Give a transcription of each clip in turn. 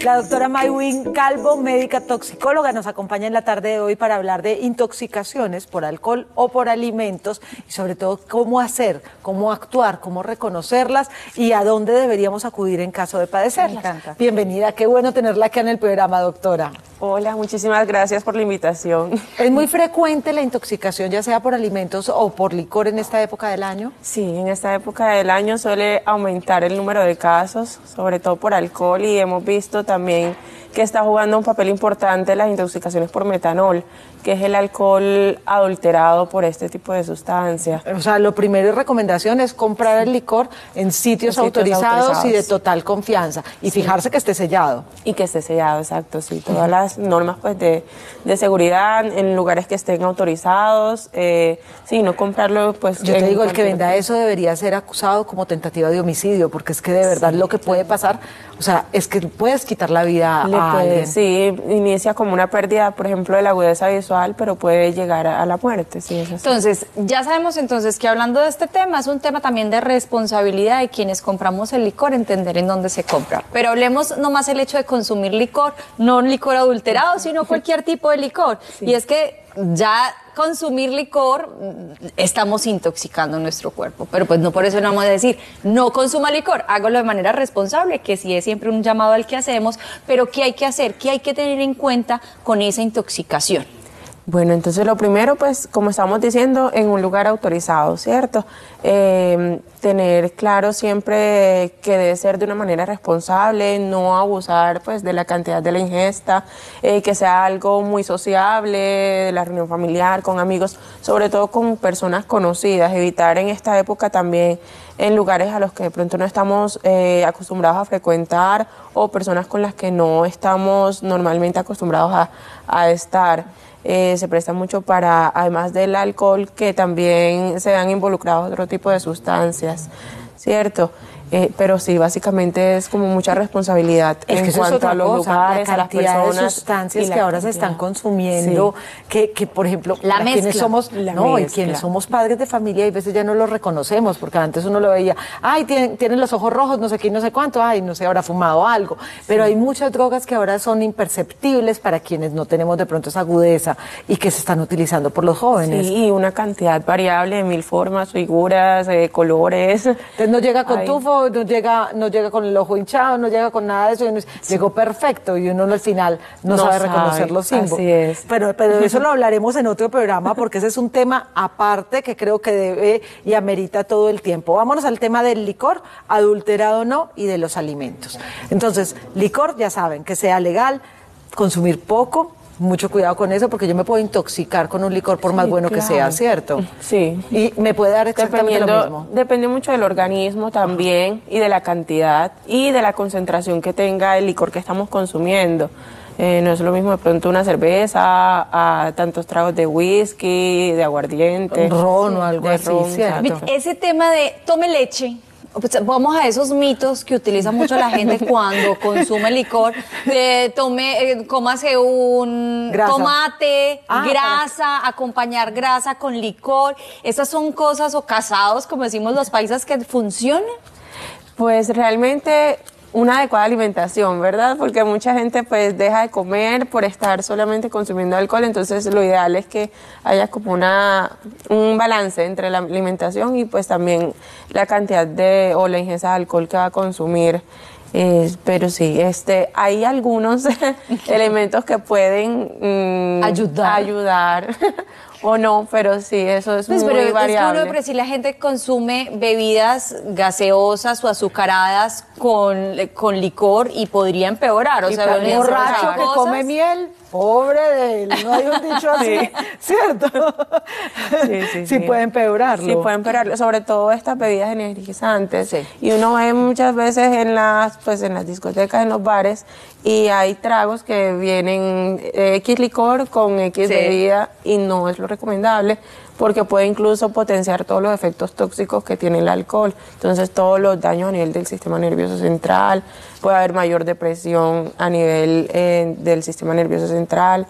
La doctora Maywin Calvo, médica toxicóloga, nos acompaña en la tarde de hoy para hablar de intoxicaciones por alcohol o por alimentos y sobre todo cómo hacer, cómo actuar, cómo reconocerlas y a dónde deberíamos acudir en caso de padecerlas. Me encanta. Bienvenida, qué bueno tenerla aquí en el programa, doctora. Hola, muchísimas gracias por la invitación. ¿Es muy frecuente la intoxicación, ya sea por alimentos o por licor en esta época del año? Sí, en esta época del año suele aumentar el número de casos, sobre todo por alcohol, y hemos visto también que está jugando un papel importante las intoxicaciones por metanol, que es el alcohol adulterado por este tipo de sustancias. O sea, lo primero y recomendación es comprar el licor en sitios autorizados y de total confianza y fijarse que esté sellado. Y que esté sellado, exacto, sí. Todas las normas pues de seguridad en lugares que estén autorizados, sí, no comprarlo pues... Yo te digo, el que venda eso debería ser acusado como tentativa de homicidio, porque es que de verdad lo que puede pasar, o sea, es que puedes quitar la vida a alguien. Sí, inicia como una pérdida, por ejemplo, de la agudeza visual, pero puede llegar a la muerte, sí, eso sí. Entonces, ya sabemos entonces que hablando de este tema, es un tema también de responsabilidad de quienes compramos el licor, entender en dónde se compra. Pero hablemos nomás el hecho de consumir licor, no licor adulterado, sino cualquier tipo de licor. Sí. Y es que ya consumir licor, estamos intoxicando nuestro cuerpo, pero pues no por eso no vamos a decir, no consuma licor, hágalo de manera responsable, que sí es siempre un llamado al que hacemos, pero ¿qué hay que hacer? ¿Qué hay que tener en cuenta con esa intoxicación? Bueno, entonces lo primero, pues, como estamos diciendo, en un lugar autorizado, ¿cierto? Tener claro siempre que debe ser de una manera responsable, no abusar, pues, de la cantidad de la ingesta, que sea algo muy sociable, de la reunión familiar, con amigos, sobre todo con personas conocidas, evitar en esta época también en lugares a los que de pronto no estamos acostumbrados a frecuentar o personas con las que no estamos normalmente acostumbrados a estar. Se presta mucho para, además del alcohol, que también se han involucrado otro tipo de sustancias, ¿cierto? Pero sí, básicamente es como mucha responsabilidad en cuanto a los lugares, a las personas, de sustancias que ahora se están consumiendo, sí. que por ejemplo, la mezcla. Quienes somos, y quienes somos padres de familia, y a veces ya no lo reconocemos, porque antes uno lo veía, ay, tienen los ojos rojos, no sé qué, no sé cuánto, ay, no sé, habrá fumado algo, pero hay muchas drogas que ahora son imperceptibles para quienes no tenemos de pronto esa agudeza y que se están utilizando por los jóvenes. Sí, una cantidad variable de 1000 formas, figuras, colores. Entonces no llega con tufo, no llega con el ojo hinchado, no llega con nada de eso, llegó perfecto y uno al final no sabe reconocer los símbolos. Así es. Pero eso lo hablaremos en otro programa porque ese es un tema aparte que creo que debe y amerita todo el tiempo. Vámonos al tema del licor, adulterado o no, y de los alimentos. Entonces, licor, ya saben, que sea legal, consumir poco. Mucho cuidado con eso porque yo me puedo intoxicar con un licor por más bueno que sea, ¿cierto? Sí. Y me puede dar exactamente lo mismo. Depende mucho del organismo también y de la cantidad y de la concentración que tenga el licor que estamos consumiendo. No es lo mismo de pronto una cerveza a tantos tragos de whisky, de aguardiente. Ron o algo así, ¿cierto? Ese tema de tome leche. Pues vamos a esos mitos que utiliza mucho la gente cuando consume licor, cómase un tomate, grasa, acompañar grasa con licor. ¿Esas son cosas o casados, como decimos los paisas, que funcionan? Pues realmente una adecuada alimentación, ¿verdad? Porque mucha gente pues deja de comer por estar solamente consumiendo alcohol, entonces lo ideal es que haya como un balance entre la alimentación y pues también la cantidad o la ingesta de alcohol que va a consumir. Pero sí, hay algunos elementos que pueden ayudar o no, pero sí, eso es muy variable. Pero si la gente consume bebidas gaseosas o azucaradas con licor y podría empeorar, o sea, un borracho que come miel, pobre de él, no hay un dicho así, sí. ¿Cierto? Sí, puede empeorarlo. Sí, puede empeorarlo, sobre todo estas bebidas energizantes. Sí. Y uno ve muchas veces en las discotecas, en los bares, y hay tragos que vienen X licor con X bebida y no es lo recomendable porque puede incluso potenciar todos los efectos tóxicos que tiene el alcohol. Entonces todos los daños a nivel del sistema nervioso central, puede haber mayor depresión a nivel del sistema nervioso central,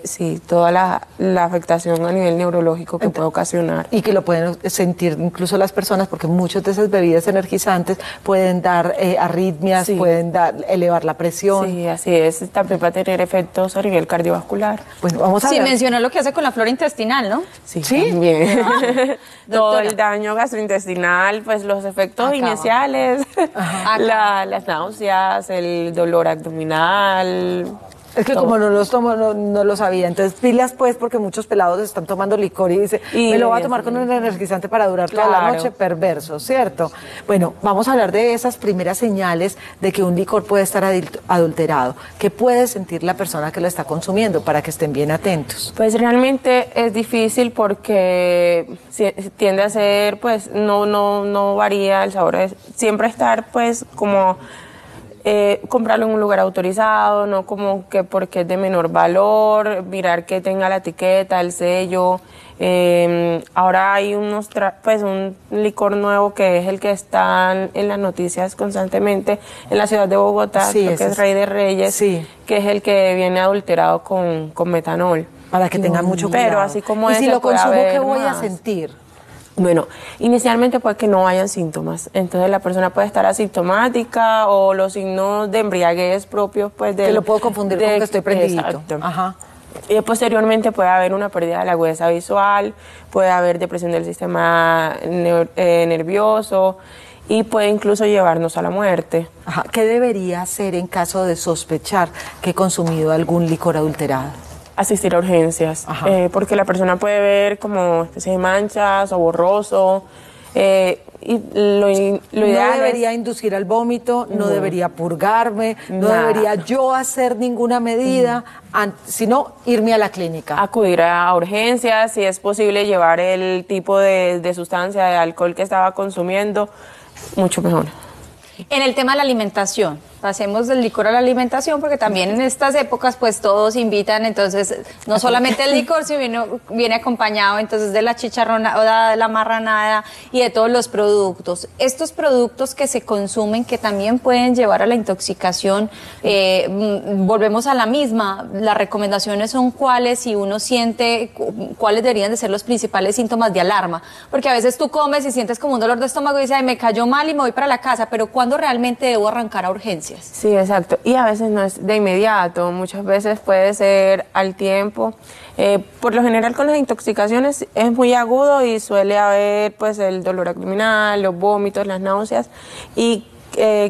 sí, toda la afectación a nivel neurológico que puede ocasionar. Y que lo pueden sentir incluso las personas, porque muchas de esas bebidas energizantes pueden dar arritmias, Sí. pueden elevar la presión. Sí, así es. También va a tener efectos a nivel cardiovascular. Bueno, vamos a Sí, ver. mencionó lo que hace con la flora intestinal, ¿no? Sí, ¿Sí? también. Todo Doctora. el daño gastrointestinal, pues los efectos Acaba. iniciales, Acaba. las náuseas, el dolor abdominal. Es que todo. como no los tomo, no lo sabía. Entonces, pilas pues, porque muchos pelados están tomando licor y dice, Y me lo voy a ya tomar sí. con un energizante para durar toda la Claro. noche, perverso, ¿cierto? Bueno, vamos a hablar de esas primeras señales de que un licor puede estar adulterado. ¿Qué puede sentir la persona que lo está consumiendo para que estén bien atentos? Pues realmente es difícil porque tiende a ser, pues no varía el sabor. Siempre estar pues como comprarlo en un lugar autorizado, no como que porque es de menor valor, mirar que tenga la etiqueta, el sello. Ahora hay pues un licor nuevo que es el que está en las noticias constantemente en la ciudad de Bogotá, Sí, creo que ese es Rey de Reyes, sí. que es el que viene adulterado con metanol. Para que tengan mucho cuidado. Pero así como y si ese lo puede consumo, ¿qué haber voy a más. sentir? Bueno, inicialmente puede que no hayan síntomas, entonces la persona puede estar asintomática o los signos de embriaguez propios pues de Que lo puedo confundir con que estoy prendidito. Exacto. Ajá. Y posteriormente puede haber una pérdida de la agudeza visual, puede haber depresión del sistema nervioso y puede incluso llevarnos a la muerte. Ajá. ¿Qué debería hacer en caso de sospechar que he consumido algún licor adulterado? Asistir a urgencias, Ajá. porque la persona puede ver como especie de manchas o borroso, y lo ideal No debería inducir al vómito, no debería purgarme, no Nada. debería yo hacer ninguna medida, sino irme a la clínica. acudir a urgencias, si es posible llevar el tipo de sustancia, de alcohol que estaba consumiendo, mucho mejor. En el tema de la alimentación, pasemos del licor a la alimentación, porque también en estas épocas pues todos invitan, entonces no solamente el licor, sino viene acompañado entonces de la chicharronada, de la marranada y de todos los productos. Estos productos que se consumen que también pueden llevar a la intoxicación, volvemos a la misma, las recomendaciones son cuáles, si uno siente cuáles deberían de ser los principales síntomas de alarma, porque a veces tú comes y sientes como un dolor de estómago y dices, ay, me cayó mal y me voy para la casa, pero ¿cuándo realmente debo arrancar a urgencias? Sí, exacto. Y a veces no es de inmediato, muchas veces puede ser al tiempo. Por lo general con las intoxicaciones es muy agudo y suele haber pues el dolor abdominal, los vómitos, las náuseas y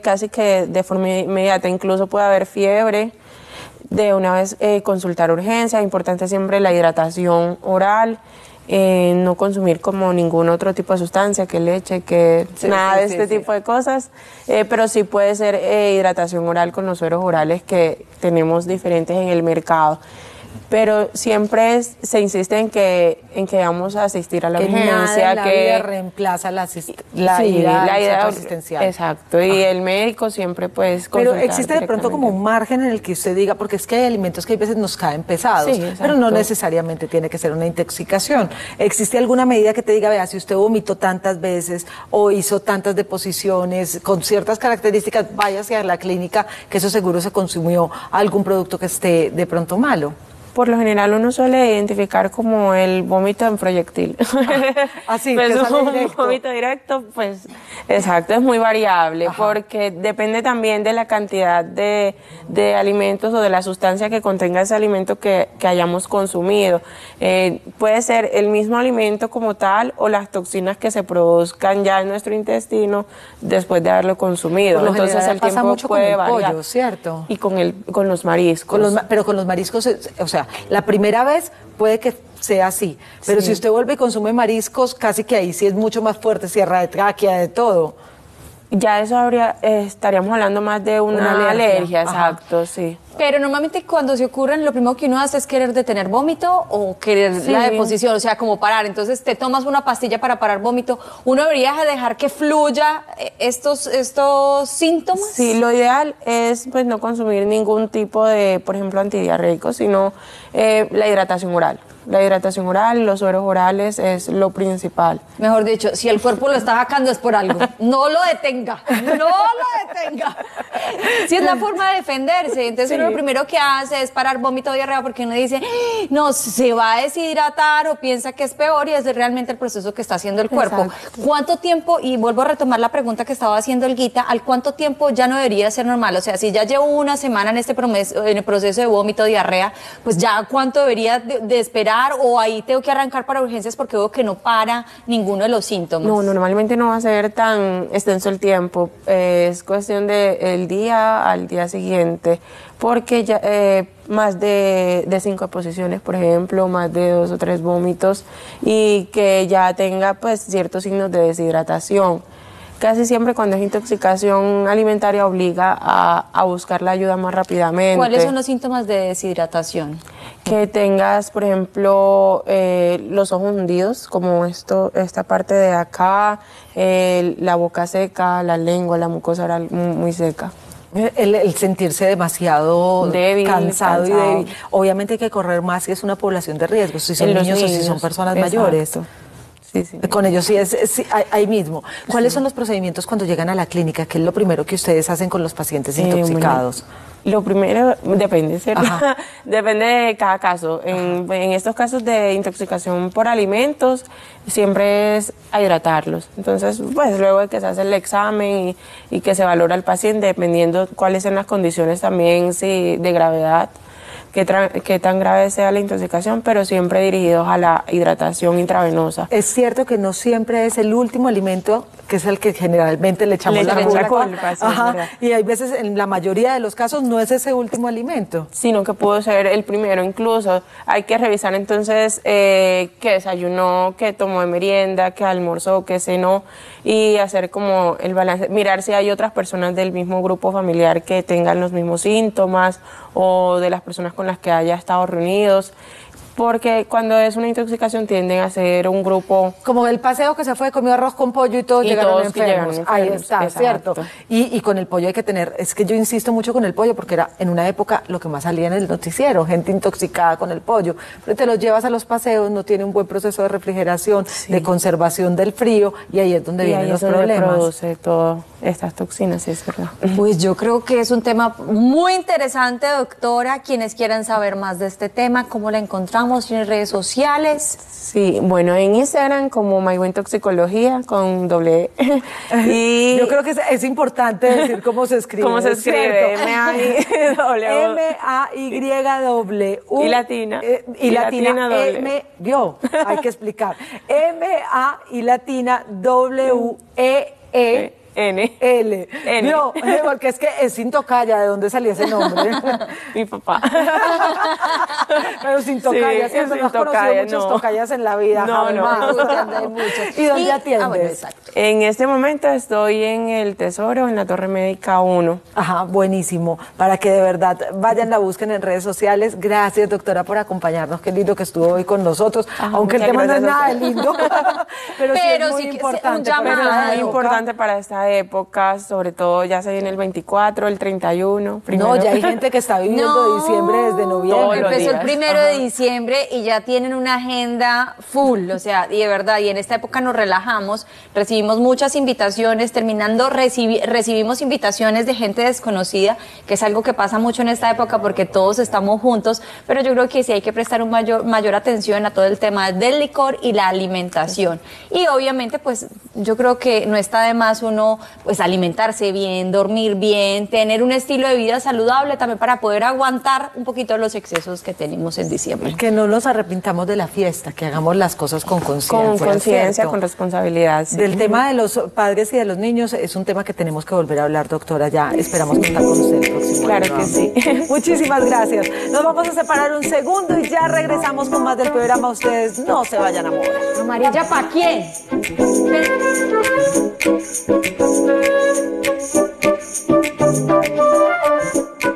casi que de forma inmediata, incluso puede haber fiebre. De una vez consultar urgencia, importante siempre la hidratación oral. No consumir como ningún otro tipo de sustancia, que leche, que Sí, nada sí, de sí, este sí. tipo de cosas, pero sí puede ser hidratación oral con los sueros orales que tenemos diferentes en el mercado. Pero siempre se insiste en que vamos a asistir a la Que urgencia, nada en la que vida reemplaza la sí, ida al la idea centro asistencial. exacto, y el médico siempre pues Pero consultar existe de pronto como directamente. un margen en el que usted diga, porque es que hay alimentos que a veces nos caen pesados, Sí, pero no exacto. necesariamente tiene que ser una intoxicación. ¿Existe alguna medida que te diga, vea, si usted vomitó tantas veces o hizo tantas deposiciones con ciertas características, váyase a la clínica, que eso seguro se consumió algún producto que esté de pronto malo? Por lo general uno suele identificar como el vómito en proyectil. así, Pues que sale un directo. vómito directo, pues exacto, es muy variable porque depende también de la cantidad de alimentos o de la sustancia que contenga ese alimento que hayamos consumido. Puede ser el mismo alimento como tal o las toxinas que se produzcan ya en nuestro intestino después de haberlo consumido. Por lo Entonces general el pasa tiempo mucho con puede el variar. pollo, ¿cierto? Y con los mariscos. Pero con los mariscos, o sea, la primera vez puede que sea así, pero Sí. si usted vuelve y consume mariscos, casi que ahí sí es mucho más fuerte, cierra de tráquea, de todo. Ya eso estaríamos hablando más de una Una alergia. alergia, Ajá. exacto, sí. Pero normalmente cuando se ocurren, lo primero que uno hace es querer detener vómito o querer Sí. la deposición, o sea, como parar. Entonces te tomas una pastilla para parar vómito. ¿Uno debería dejar que fluya estos síntomas? Sí, lo ideal es pues no consumir ningún tipo de, por ejemplo, antidiarreico, sino la hidratación oral. La hidratación oral, los sueros orales es lo principal. Mejor dicho, si el cuerpo lo está sacando es por algo. No lo detenga, no lo detenga. Si es la forma de defenderse. Entonces uno lo primero que hace es parar vómito o diarrea porque uno dice, no, se va a deshidratar o piensa que es peor y es realmente el proceso que está haciendo el cuerpo. Exacto. ¿Cuánto tiempo, y vuelvo a retomar la pregunta que estaba haciendo Olguita, al cuánto tiempo ya no debería ser normal? O sea, si ya llevo una semana en el proceso de vómito, diarrea, pues ya cuánto debería de esperar, o ahí tengo que arrancar para urgencias porque veo que no para ninguno de los síntomas. No, normalmente no va a ser tan extenso el tiempo, es cuestión del día al día siguiente, porque ya más de 5 exposiciones, por ejemplo, más de 2 o 3 vómitos y que ya tenga pues ciertos signos de deshidratación. Casi siempre cuando es intoxicación alimentaria obliga a buscar la ayuda más rápidamente. ¿Cuáles son los síntomas de deshidratación? Que tengas, por ejemplo, los ojos hundidos, como esta parte de acá, la boca seca, la lengua, la mucosa oral muy seca. El sentirse demasiado débil, cansado y débil. Obviamente hay que correr más si es una población de riesgo, si son niños o si son personas mayores. Sí, sí. Con ellos sí, ahí mismo. ¿Cuáles son los procedimientos cuando llegan a la clínica? ¿Qué es lo primero que ustedes hacen con los pacientes intoxicados? Lo primero, depende, ¿cierto? Depende de cada caso. En estos casos de intoxicación por alimentos, siempre es a hidratarlos. Entonces, pues luego de que se hace el examen y que se valora al paciente, dependiendo cuáles son las condiciones también de gravedad, qué tan grave sea la intoxicación, pero siempre dirigidos a la hidratación intravenosa. Es cierto que no siempre es el último alimento que es el que generalmente le echamos la culpa. Ajá. Y hay veces, en la mayoría de los casos, no es ese último alimento. Sino que pudo ser el primero incluso. Hay que revisar entonces qué desayunó, qué tomó de merienda, qué almorzó, qué cenó, y hacer como el balance, mirar si hay otras personas del mismo grupo familiar que tengan los mismos síntomas o de las personas con las que haya estado reunidos, porque cuando es una intoxicación tienden a ser un grupo... Como el paseo que se fue, comió arroz con pollo y todos llegaron enfermos. Ahí está, exacto. ¿cierto? Y con el pollo hay que tener... Es que yo insisto mucho con el pollo porque era en una época lo que más salía en el noticiero, gente intoxicada con el pollo. Pero te los llevas a los paseos, no tiene un buen proceso de refrigeración, de conservación del frío, y ahí es donde vienen los problemas. Produce todas estas toxinas, sí, es verdad. Pues yo creo que es un tema muy interesante, doctora. Quienes quieran saber más de este tema, ¿cómo la encontramos en redes sociales? Sí, bueno, en Instagram como Maywin Toxicología con doble E. Y yo creo que es importante decir cómo se escribe. ¿Cómo se escribe? M-A-Y-W. Y latina. Y latina doble. Vio, hay que explicar. M-A y latina W-E-E. N. No, porque es que es sin tocaya, ¿de dónde salía ese nombre? Mi papá. Pero sin tocaya, sí, ¿cierto? sin No has conocido tocaya, muchos no. tocayas en la vida. No. ¿Y dónde atiendes? Bueno, exacto. En este momento estoy en El Tesoro, en la Torre Médica 1. Ajá, buenísimo. Para que de verdad vayan, la busquen en redes sociales. Gracias, doctora, por acompañarnos. Qué lindo que estuvo hoy con nosotros. Aunque el tema no es nada de lindo. pero sí es muy importante. Un llamado. Pero es muy importante para esta época, sobre todo ya se viene el 24, el 31. No, ya hay gente que está viviendo diciembre desde noviembre. Empezó el 1 de diciembre y ya tienen una agenda full, o sea, y de verdad, y en esta época nos relajamos, recibimos muchas invitaciones, recibimos invitaciones de gente desconocida, que es algo que pasa mucho en esta época porque todos estamos juntos, pero yo creo que sí hay que prestar mayor atención a todo el tema del licor y la alimentación. Y obviamente, pues, yo creo que no está de más uno, pues, alimentarse bien, dormir bien, tener un estilo de vida saludable también para poder aguantar un poquito los excesos que tenemos en diciembre. Que no nos arrepintamos de la fiesta, que hagamos las cosas con conciencia. Con conciencia, con responsabilidad. Sí. Del tema de los padres y de los niños es un tema que tenemos que volver a hablar, doctora. Ya esperamos contar con usted el próximo año. Claro que sí. Muchísimas gracias. Nos vamos a separar un segundo y ya regresamos con más del programa. Ustedes no se vayan a mover. ¿Amarilla para quién?